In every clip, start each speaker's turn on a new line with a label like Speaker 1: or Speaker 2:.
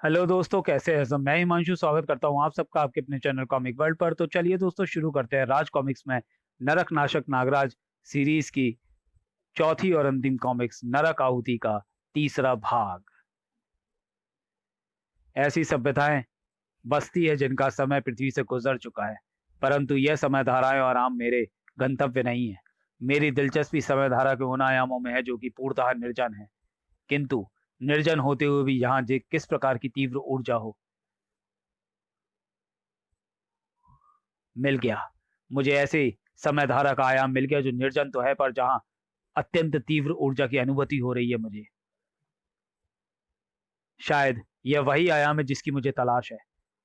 Speaker 1: Hello दोस्तों, कैसे हैं सब। मैं हिमांशु स्वागत करता हूं आप सबका आपके अपने चैनल कॉमिक वर्ल्ड पर। तो चलिए दोस्तों, शुरू करते हैं राज कॉमिक्स में नरक नाशक नागराज सीरीज की चौथी और अंतिम कॉमिक्स नरक आहुति का तीसरा भाग। ऐसी सभ्यताएं बसती है जिनका समय पृथ्वी से गुजर चुका है, परंतु यह समय धाराएं और आयाम मेरे गंतव्य नहीं है। मेरी दिलचस्पी समय धारा के उन आयामों में है जो कि पूर्णतः निर्जन है, किंतु निर्जन होते हुए भी यहाँ जे किस प्रकार की तीव्र ऊर्जा हो। मिल गया मुझे ऐसे समय धारा का आयाम मिल गया जो निर्जन तो है, पर जहां अत्यंत तीव्र ऊर्जा की अनुभूति हो रही है मुझे। शायद यह वही आयाम है जिसकी मुझे तलाश है।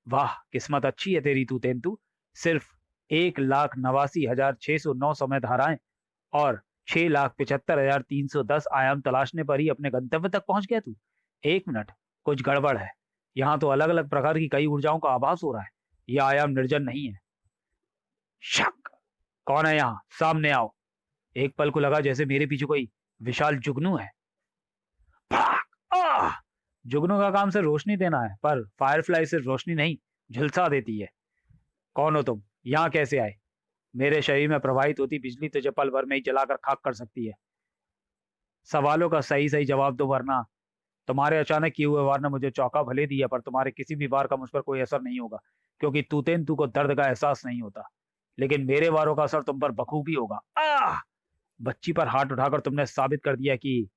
Speaker 1: वाह, किस्मत अच्छी है तेरी तू तेंतु। सिर्फ 1,89,609 समय धाराएं और 6,75,310 आयाम तलाशने पर ही अपने गंतव्य तक पहुंच गया तू। एक मिनट, कुछ गड़बड़ है। यहाँ तो अलग अलग प्रकार की कई ऊर्जाओं का आभास हो रहा है। यह आयाम निर्जन नहीं है। शक, कौन है यहाँ, सामने आओ। एक पल को लगा जैसे मेरे पीछे कोई विशाल जुगनू है। भाग! आह! जुगनू का काम सिर्फ रोशनी देना है, पर फायरफ्लाई सिर्फ रोशनी नहीं, झुलसा देती है। कौन हो तुम, यहाँ कैसे आए? मेरे शरीर में प्रवाहित होती बिजली तुझे पल भर में ही जलाकर खाक कर सकती है। सवालों का सही सही जवाब दो, वरना तुम्हारे अचानक किए हुए वार ने मुझे चौंका भले दिया, पर तुम्हारे किसी भी वार का मुझ पर कोई असर नहीं होगा, क्योंकि तू को दर्द का एहसास नहीं होता। लेकिन मेरे वारों का असर तुम पर बखूबी होगा। आह! बच्ची पर हाथ उठाकर तुमने साबित कर दिया कि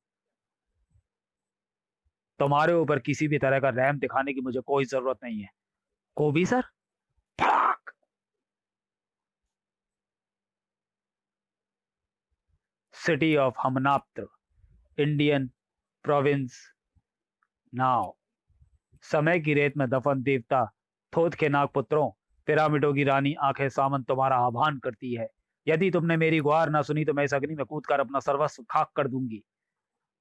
Speaker 1: तुम्हारे ऊपर किसी भी तरह का रहम दिखाने की मुझे कोई जरूरत नहीं है। कोबी सर, फड़ाक! City of Hamunaptra, Indian province now. समय की रेत में दफन देवता थोथ के नाग पुत्रों, पिरामिडों की रानी आंखें सामन तुम्हारा आह्वान करती है। यदि तुमने मेरी गुहार ना सुनी तो मैं इस अग्नि में कूदकर अपना सर्वस्व खाक कर दूंगी।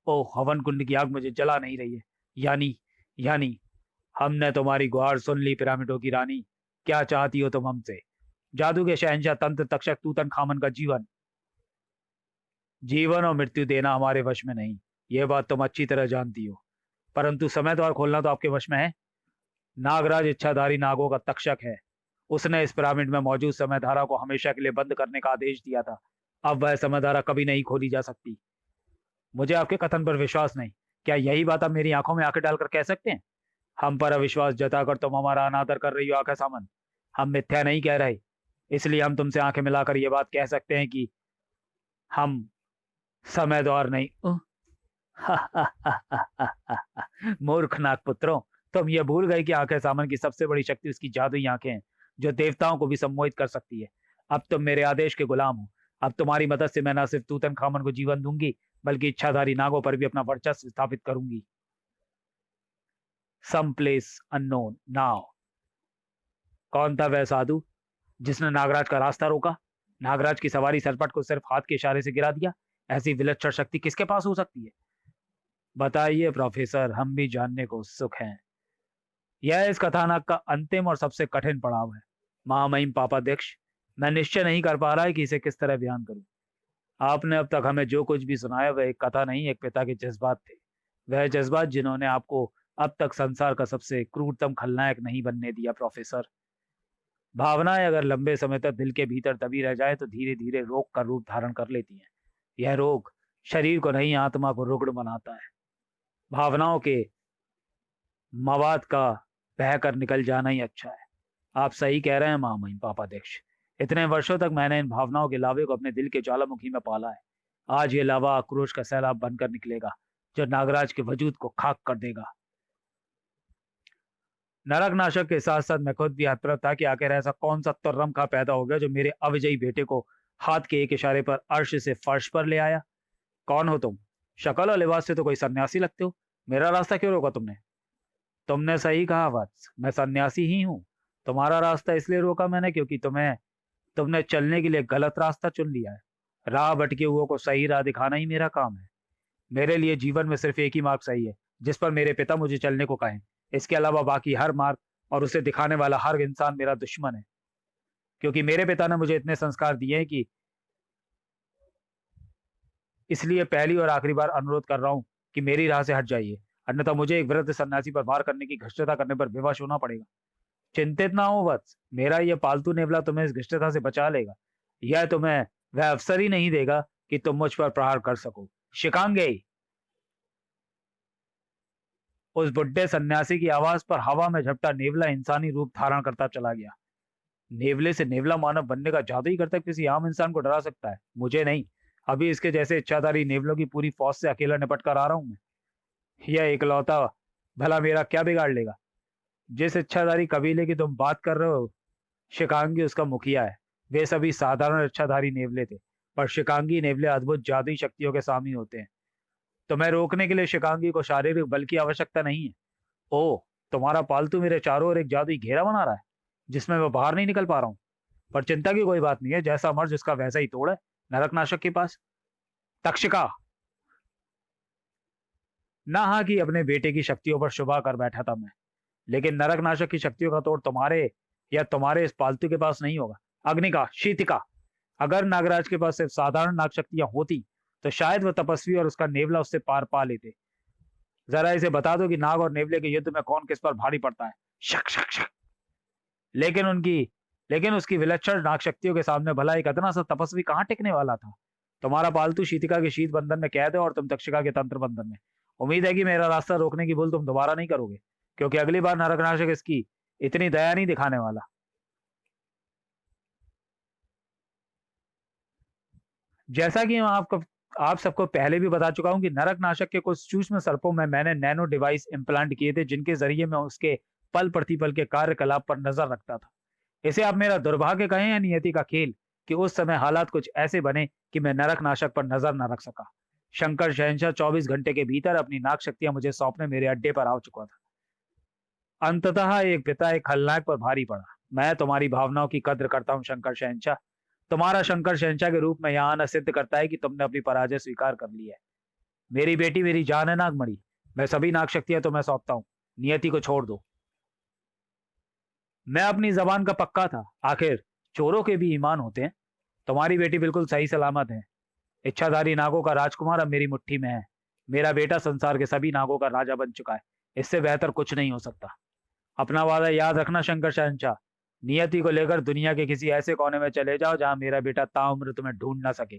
Speaker 1: ओ, हवन कुंड की आग मुझे जला नहीं रही है। यानी यानी हमने तुम्हारी गुहार सुन ली पिरामिडों की रानी। क्या चाहती हो तुम हमसे? जादू के शहंशाह तंत्र तक्षक तूतन खामन का जीवन? जीवन और मृत्यु देना हमारे वश में नहीं, यह बात तुम अच्छी तरह जानती हो। परंतु समय द्वार खोलना तो आपके वश में है। नागराज इच्छाधारी नागों का तक्षक है। उसने इस पिरामिड में मौजूद समय धारा को हमेशा के लिए बंद करने का आदेश दिया था। अब वह समय धारा कभी नहीं खोली जा सकती। मुझे आपके कथन पर विश्वास नहीं। क्या यही बात आप मेरी आंखों में आंखें डालकर कह सकते हैं? हम पर अविश्वास जताकर तुम हमारा अनादर कर रही हो आंखें सामन। हम मिथ्या नहीं कह रहे, इसलिए हम तुमसे आंखें मिलाकर यह बात कह सकते हैं कि हम समय द्वार नहीं। मूर्ख नाग पुत्रों, तुम ये भूल गए कि आंखें सामन की सबसे बड़ी शक्ति उसकी जादुई आंखें हैं, जो देवताओं को भी सम्मोहित कर सकती है। अब तुम मेरे आदेश के गुलाम हो। अब तुम्हारी मदद से मैं न सिर्फ तूतन खामन को जीवन दूंगी, बल्कि इच्छाधारी नागों पर भी अपना वर्चस्व स्थापित करूंगी। Some place unknown now. कौन था वह साधु जिसने नागराज का रास्ता रोका? नागराज की सवारी सरपट को सिर्फ हाथ के इशारे से गिरा दिया। ऐसी विलक्षण शक्ति किसके पास हो सकती है? बताइए प्रोफेसर, हम भी जानने को उत्सुक हैं। यह इस कथानक का अंतिम और सबसे कठिन पड़ाव है महामहिम पापाध्यक्ष। मैं निश्चय नहीं कर पा रहा है कि इसे किस तरह बयान करूं। आपने अब तक हमें जो कुछ भी सुनाया वह एक कथा नहीं, एक पिता के जज्बात थे। वह जज्बात जिन्होंने आपको अब तक संसार का सबसे क्रूरतम खलनायक नहीं बनने दिया प्रोफेसर। भावनाएं अगर लंबे समय तक दिल के भीतर दबी रह जाए तो धीरे धीरे रोग का रूप धारण कर लेती हैं। यह रोग शरीर को नहीं, आत्मा को रुग्ण बनाता है। भावनाओं के मवाद का बहकर निकल जाना ही अच्छा है। आप सही कह रहे हैं महामहिम पापाध्यक्ष। इतने वर्षों तक मैंने इन भावनाओं के लावे को अपने दिल के ज्वालामुखी में पाला है। आज ये लावा आक्रोश का सैलाब बनकर निकलेगा, जो नागराज के वजूद को खाक कर देगा। नरक नाशक के साथ साथ मैं खुद भी हतप्रभ था कि आखिर ऐसा कौन सा तुर्रम खा पैदा हो गया जो मेरे अविजयी बेटे को हाथ के एक इशारे पर अर्श से फर्श पर ले आया। कौन हो तुम? शक्ल और लिबास से तो कोई सन्यासी लगते हो। मेरा रास्ता क्यों रोका तुमने? तुमने सही कहा वत्स, मैं सन्यासी ही हूँ। तुम्हारा रास्ता इसलिए रोका मैंने क्योंकि तुमने चलने के लिए गलत रास्ता चुन लिया है। राह भटके हुओं को सही राह दिखाना ही मेरा काम है। मेरे लिए जीवन में सिर्फ एक ही मार्ग सही है, जिस पर मेरे पिता मुझे चलने को कहें। इसके अलावा बाकी हर मार्ग और उसे दिखाने वाला हर इंसान मेरा दुश्मन है, क्योंकि मेरे पिता ने मुझे इतने संस्कार दिए हैं कि इसलिए पहली और आखिरी बार अनुरोध कर रहा हूं कि मेरी राह से हट जाइए। अन्यथा मुझे एक वृद्ध सन्यासी पर वार करने की घृष्टता करने पर विवश होना पड़ेगा। चिंतित ना हो वत्स, मेरा यह पालतू नेवला तुम्हें इस घृष्टता से बचा लेगा। यह तुम्हें वह अवसर ही नहीं देगा कि तुम मुझ पर प्रहार कर सको। शिकांगे। उस बुड्ढे सन्यासी की आवाज पर हवा में झपटा नेवला इंसानी रूप धारण करता चला गया। नेवले से नेवला मानव बनने का जादू ही करता किसी आम इंसान को डरा सकता है, मुझे नहीं। अभी इसके जैसे इच्छाधारी नेवलों की पूरी फौज से अकेला निपट कर आ रहा हूं मैं। यह इकलौता भला मेरा क्या बिगाड़ लेगा? जिस इच्छाधारी कबीले की तुम बात कर रहे हो, शिकांगी उसका मुखिया है। वे सभी साधारण इच्छाधारी नेवले थे, पर शिकांगी नेवले अद्भुत जादुई शक्तियों के स्वामी होते हैं। तुम्हें रोकने के लिए शिकांगी को शारीरिक बल की आवश्यकता नहीं है। ओ, तुम्हारा पालतू मेरे चारों ओर एक जादुई घेरा बना रहा है जिसमें मैं बाहर नहीं निकल पा रहा हूँ। पर चिंता की कोई बात नहीं है, जैसा मर्ज उसका वैसा ही तोड़ है नरकनाशक के पास। तक्षिका। ना हाँ कि अपने बेटे की शक्तियों पर शुभा कर बैठा था मैं, लेकिन नरकनाशक की शक्तियों का तोड़ तुम्हारे या तुम्हारे इस पालतू के पास नहीं होगा। अग्निका, शीतिका, अगर नागराज के पास सिर्फ साधारण नाग शक्तियां होती तो शायद वह तपस्वी और उसका नेवला उससे पार पा लेते। जरा इसे बता दो कि नाग और नेवले के युद्ध में कौन किस पर भारी पड़ता है। शक शक शक। लेकिन उनकी लेकिन उसकी विलक्षण नाग शक्तियों के सामने भला एक इतना सा तपस्वी कहाँ टिकने वाला था। तुम्हारा पालतू शीतिका के शीत बंधन में कैद है और तुम तक्षिका के तंत्र बंधन में। उम्मीद है कि मेरा रास्ता रोकने की भूल तुम दोबारा नहीं करोगे, क्योंकि अगली बार नरकनाशक इसकी इतनी दया नहीं दिखाने वाला। जैसा कि मैं आप सबको पहले भी बता चुका हूं कि नरकनाशक के कुछ सूक्ष्म सर्पों में मैंने नैनो डिवाइस इम्प्लांट किए थे, जिनके जरिए मैं उसके पल प्रतिपल के कार्यकलाप पर नजर रखता था। इसे आप मेरा दुर्भाग्य कहें या नियति का खेल कि उस समय हालात कुछ ऐसे बने कि मैं नरकनाशक पर नजर न रख सका। शंकर शहनशाह 24 घंटे के भीतर अपनी नाग शक्तियां मुझे सौंपने मेरे अड्डे पर आ चुका था। अंततः एक पिता एक खलनायक पर भारी पड़ा। मैं तुम्हारी भावनाओं की कद्र करता हूँ शंकर शहनशाह। तुम्हारा शंकर शहनशाह के रूप में यहाँ आना सिद्ध करता है कि तुमने अपनी पराजय स्वीकार कर ली है। मेरी बेटी मेरी जान है नागमणि। मैं सभी नाग शक्तियां तुम्हें सौंपता हूँ। नियति को छोड़ दो। मैं अपनी जबान का पक्का था, आखिर चोरों के भी ईमान होते हैं। तुम्हारी बेटी बिल्कुल सही सलामत है। इच्छाधारी नागों का राजकुमार अब मेरी मुट्ठी में है। मेरा बेटा संसार के सभी नागों का राजा बन चुका है। इससे बेहतर कुछ नहीं हो सकता। अपना वादा याद रखना शंकर शहनशाह। नियति को लेकर दुनिया के किसी ऐसे कोने में चले जाओ जहां मेरा बेटा ताउम्र तुम्हें ढूंढ ना सके।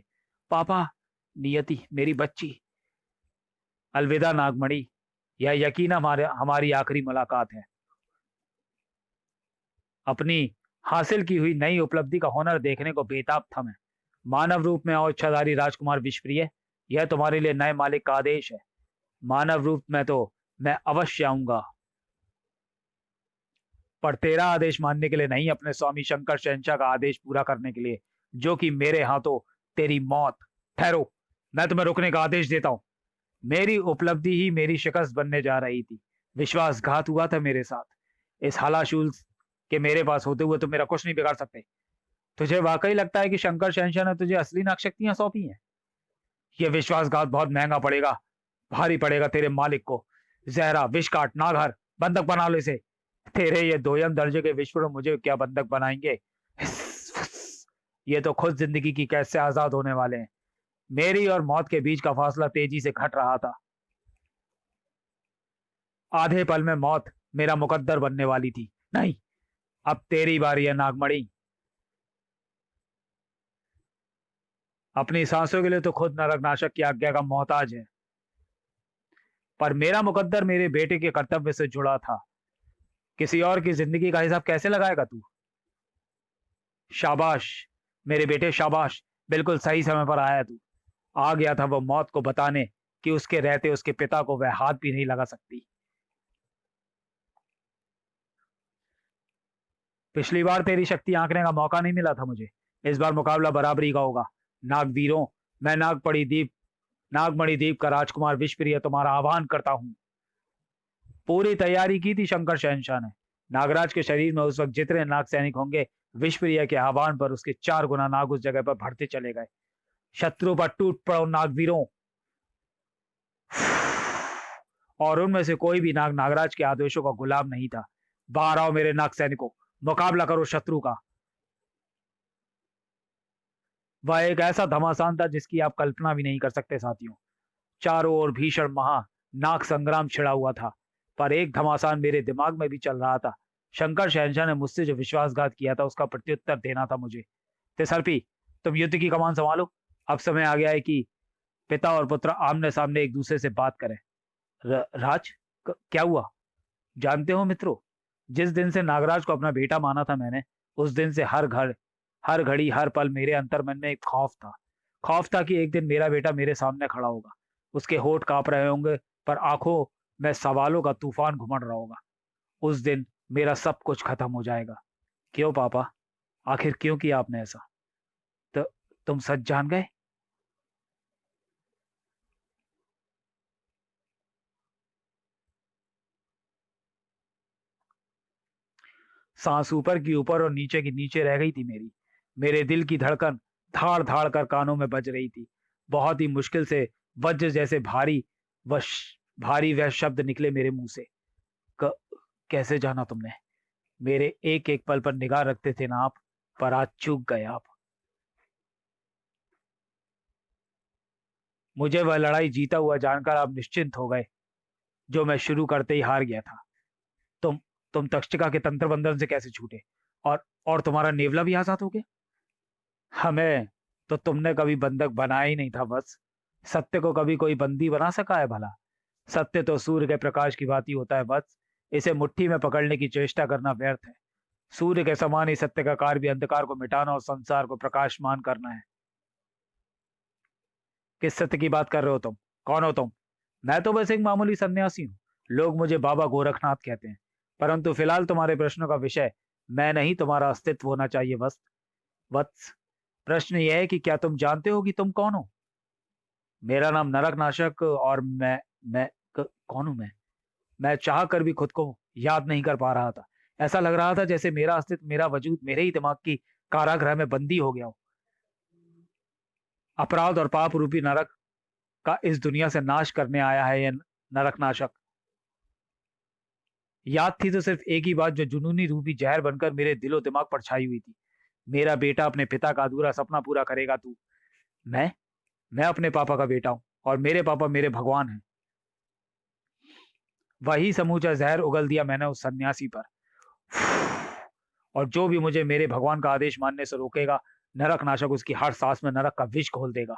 Speaker 1: पापा, नियति मेरी बच्ची। अलविदा नागमणि। यह यकीन हमारी आखिरी मुलाकात है। अपनी हासिल की हुई नई उपलब्धि का हुनर देखने को बेताब था मैं। मानव रूप में और इच्छाधारी राजकुमार विषप्रिय, यह तुम्हारे लिए नए मालिक का आदेश है। मानव रूप में तो मैं अवश्य आऊंगा, पर तेरा आदेश मानने के लिए नहीं, अपने स्वामी शंकर शहनशाह का आदेश पूरा करने के लिए, जो कि मेरे हाथों तेरी मौत। ठहरो, मैं तुम्हें रुकने का आदेश देता हूं। मेरी उपलब्धि ही मेरी शिकस्त बनने जा रही थी। विश्वासघात हुआ था मेरे साथ। इस हलाशूल के मेरे पास होते हुए तुम मेरा कुछ नहीं बिगाड़ सकते। तुझे वाकई लगता है कि शंकर शहनशाह ने तुझे असली नागशक्तियां सौंपी हैं? यह विश्वासघात बहुत महंगा पड़ेगा, भारी पड़ेगा तेरे मालिक को। जहरा, विषकाट, नागहर, बंधक बना लो इसे। तेरे ये दोयम दर्जे के विश्व मुझे क्या बंधक बनाएंगे? ये तो खुद जिंदगी की कैद से आजाद होने वाले हैं। मेरी और मौत के बीच का फासला तेजी से घट रहा था। आधे पल में मौत मेरा मुकद्दर बनने वाली थी। नहीं, अब तेरी बारी है नागमणि। अपनी सांसों के लिए तो खुद नरकनाशक की आज्ञा का मोहताज है, पर मेरा मुकद्दर मेरे बेटे के कर्तव्य से जुड़ा था। किसी और की जिंदगी का हिसाब कैसे लगाएगा तू? शाबाश मेरे बेटे, शाबाश। बिल्कुल सही समय पर आया तू। आ गया था वो मौत को बताने कि उसके रहते उसके पिता को वह हाथ भी नहीं लगा सकती। पिछली बार तेरी शक्ति आंकने का मौका नहीं मिला था मुझे। इस बार मुकाबला बराबरी का होगा। नागवीरों, मैं नागमणि द्वीप का राजकुमार विषप्रिय तुम्हारा आह्वान करता हूं। पूरी तैयारी की थी शंकर शहनशाह ने। नागराज के शरीर में उस वक्त जितने नाग सैनिक होंगे, विषप्रिय के आह्वान पर उसके 4 गुना नाग उस जगह पर बढ़ते चले गए। शत्रु पर टूट पड़ो नागवीरों। और उनमें से कोई भी नाग नागराज के आदेशों का गुलाम नहीं था। बाहर आओ मेरे नाग सैनिकों, मुकाबला करो शत्रु का। वह एक ऐसा घमासान था जिसकी आप कल्पना भी नहीं कर सकते साथियों। चारों ओर भीषण नाग संग्राम छिड़ा हुआ था, पर एक घमासान मेरे दिमाग में भी चल रहा था। शंकर शहनशाह ने मुझसे जो विश्वासघात किया था उसका प्रत्युत्तर देना था मुझे। तेसरपी, तुम युद्ध की कमान संभालो। अब समय आ गया है कि पिता और पुत्र आमने सामने एक दूसरे से बात करें। राज, क्या हुआ? जानते हो मित्रों, जिस दिन से नागराज को अपना बेटा माना था मैंने, उस दिन से हर घड़ी, हर पल मेरे अंतर्मन में एक खौफ था। खौफ था कि एक दिन मेरा बेटा मेरे सामने खड़ा होगा। उसके होठ कांप रहे होंगे, पर आंखों में सवालों का तूफान घुमड़ रहा होगा। उस दिन मेरा सब कुछ खत्म हो जाएगा। क्यों पापा? आखिर क्यों किया आपने ऐसा? तो तुम सच जान गए? सांस ऊपर की ऊपर और नीचे की नीचे रह गई थी मेरी। मेरे दिल की धड़कन धाड़ धाड़ कर कानों में बज रही थी। बहुत ही मुश्किल से वज्र जैसे भारी वह शब्द निकले मेरे मुंह से। क, कैसे जाना तुमने? मेरे एक एक पल पर निगाह रखते थे ना आप, पर आज चूक गए आप। मुझे वह लड़ाई जीता हुआ जानकर आप निश्चिंत हो गए, जो मैं शुरू करते ही हार गया था। तुम तुम तक्षिका के तंत्र बंधन से कैसे छूटे? और तुम्हारा नेवला भी आजाद हो गया? हमें तो तुमने कभी बंधक बनाया ही नहीं था बस। सत्य को कभी कोई बंदी बना सका है भला? सत्य तो सूर्य के प्रकाश की भांति होता है बस। इसे मुट्ठी में पकड़ने की चेष्टा करना व्यर्थ है। सूर्य के समान ही सत्य का कार्य भी अंधकार को मिटाना और संसार को प्रकाशमान करना है। किस सत्य की बात कर रहे हो तुम? कौन हो तुम? मैं तो बस एक मामूली सन्यासी हूँ। लोग मुझे बाबा गोरखनाथ कहते हैं। परंतु फिलहाल तुम्हारे प्रश्नों का विषय मैं नहीं, तुम्हारा अस्तित्व होना चाहिए बस। वत्स, प्रश्न यह है कि क्या तुम जानते हो कि तुम कौन हो? मेरा नाम नरक नाशक, और कौन हूं मैं चाह कर भी खुद को याद नहीं कर पा रहा था। ऐसा लग रहा था जैसे मेरा अस्तित्व, मेरा वजूद मेरे ही दिमाग की कारागृह में बंदी हो गया हो। अपराध और पाप रूपी नरक का इस दुनिया से नाश करने आया है यह नरक नाशक। याद थी तो सिर्फ एक ही बात, जो जुनूनी रूपी जहर बनकर मेरे दिलो दिमाग पर छाई हुई थी। मेरा बेटा अपने पिता का अधूरा सपना पूरा करेगा तू। मैं मैं अपने पापा का बेटा हूं, और मेरे पापा मेरे भगवान हैं। वही समूचा जहर उगल दिया मैंने उस सन्यासी पर। और जो भी मुझे मेरे भगवान का आदेश मानने से रोकेगा, नरक नाशक उसकी हर सांस में नरक का विष घोल देगा।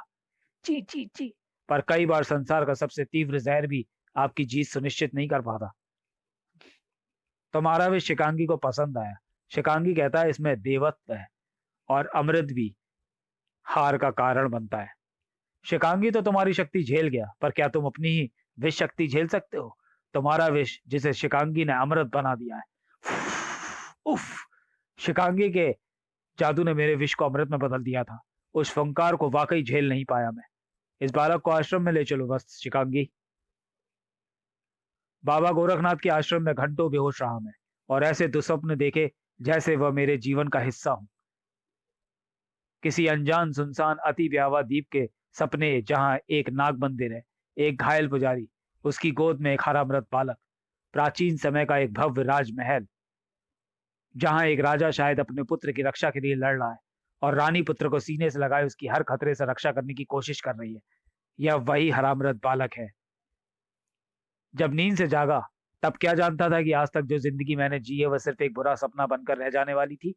Speaker 1: ची ची ची। पर कई बार संसार का सबसे तीव्र जहर भी आपकी जीत सुनिश्चित नहीं कर पाता। तुम्हारा विष शिकांगी को पसंद आया। शिकांगी कहता है इसमें देवत्व है, और अमृत भी हार का कारण बनता है। शिकांगी तो तुम्हारी शक्ति झेल गया, पर क्या तुम अपनी ही विष शक्ति झेल सकते हो? तुम्हारा विष जिसे शिकांगी ने अमृत बना दिया है। उफ! शिकांगी के जादू ने मेरे विष को अमृत में बदल दिया था। उस फंकार को वाकई झेल नहीं पाया मैं। इस बालक को आश्रम में ले चलो बस शिकांगी। बाबा गोरखनाथ के आश्रम में घंटों बेहोश रहा मैं, और ऐसे दुस्वप्न देखे जैसे वह मेरे जीवन का हिस्सा हो। किसी अनजान सुनसान अति ब्यावा द्वीप के सपने, जहां एक नाग मंदिर है, एक घायल पुजारी, उसकी गोद में एक हरा मृत बालक, प्राचीन समय का एक भव्य राजमहल, जहां एक राजा शायद अपने पुत्र की रक्षा के लिए लड़ रहा है, और रानी पुत्र को सीने से लगाए उसकी हर खतरे से रक्षा करने की कोशिश कर रही है। यह वही हरामरत बालक है। जब नींद से जागा, तब क्या जानता था कि आज तक जो जिंदगी मैंने जी है वह सिर्फ एक बुरा सपना बनकर रह जाने वाली थी।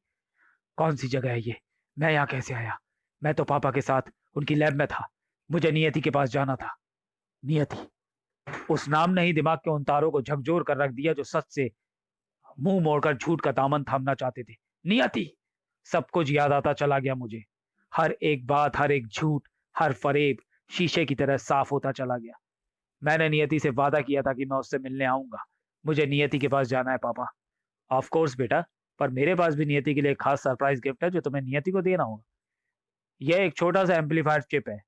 Speaker 1: कौन सी जगह है ये? मैं यहाँ कैसे आया? मैं तो पापा के साथ उनकी लैब में था। मुझे नियति के पास जाना था। नियति, उस नाम ने ही दिमाग के उन तारों को झकझोर कर रख दिया जो सच से मुंह मोड़कर झूठ का दामन थामना चाहते थे। नियति! सब कुछ याद आता चला गया मुझे। हर एक बात, हर एक झूठ, हर फरेब शीशे की तरह साफ होता चला गया। मैंने नियति से वादा किया था कि मैं उससे मिलने आऊंगा। मुझे नियति के पास जाना है पापा। ऑफ कोर्स बेटा, पर मेरे पास भी नियति के लिए एक खास सरप्राइज गिफ्ट है जो तुम्हें नियति को देना होगा। यह एक छोटा सा एम्पलीफायर चिप है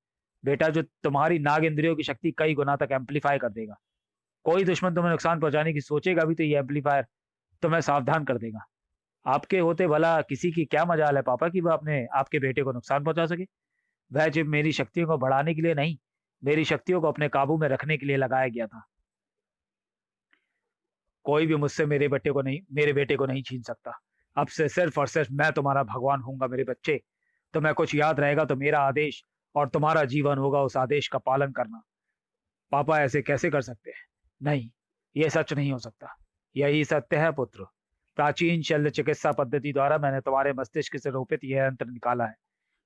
Speaker 1: बेटा, जो तुम्हारी नाग इंद्रियों की शक्ति कई गुना तक एम्पलीफाई कर देगा। कोई दुश्मन तुम्हें नुकसान पहुंचाने की सोचेगा भी तो ये एम्पलीफायर तुम्हें सावधान कर देगा। आपके होते भला किसी की क्या मजाल है पापा कि वह अपने आपके बेटे को नुकसान पहुंचा सके? वह चिप मेरी शक्तियों को बढ़ाने के लिए नहीं, मेरी शक्तियों को अपने काबू में रखने के लिए लगाया गया था। कोई भी मुझसे मेरे बेटे को नहीं छीन सकता। अब से सिर्फ और सिर्फ मैं तुम्हारा भगवान हूंगा मेरे बच्चे। तुम्हें कुछ याद रहेगा तो मेरा आदेश, और तुम्हारा जीवन होगा उस आदेश का पालन करना। पापा ऐसे कैसे कर सकते हैं? नहीं, ये सच नहीं हो सकता। यही सत्य है पुत्र। प्राचीन शल्य चिकित्सा पद्धति द्वारा मैंने तुम्हारे मस्तिष्क से रोपित यह यंत्र निकाला है।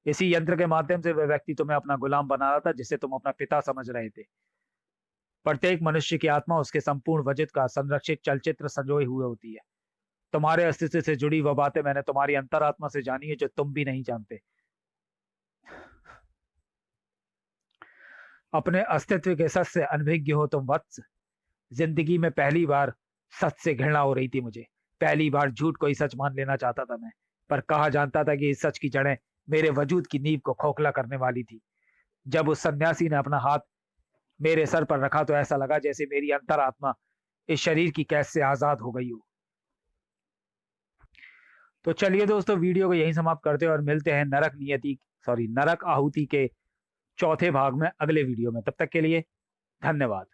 Speaker 1: इसी यंत्र के माध्यम से वह व्यक्ति तुम्हें अपना गुलाम बना रहा था जिसे तुम अपना पिता समझ रहे थे। प्रत्येक मनुष्य की आत्मा उसके संपूर्ण वजूद का संरक्षित चलचित्र संजोए हुए होती है। तुम्हारे अस्तित्व से जुड़ी वह बातें मैंने तुम्हारी अंतरात्मा से जानी है जो तुम भी नहीं जानते। अपने अस्तित्व के सच से अनभिज्ञ हो तुम वत्स। जिंदगी में पहली बार सच से घृणा हो रही थी मुझे। पहली बार झूठ को ही सच मान लेना चाहता था मैं, पर कहा जानता था कि इस सच की जड़ें मेरे वजूद की नींव को खोखला करने वाली थी। जब उस सन्यासी ने अपना हाथ मेरे सर पर रखा तो ऐसा लगा जैसे मेरी अंतरात्मा इस शरीर की कैद से आजाद हो गई हो। तो चलिए दोस्तों, वीडियो को यहीं समाप्त करते हैं और मिलते हैं नरक आहुति के चौथे भाग में अगले वीडियो में। तब तक के लिए धन्यवाद।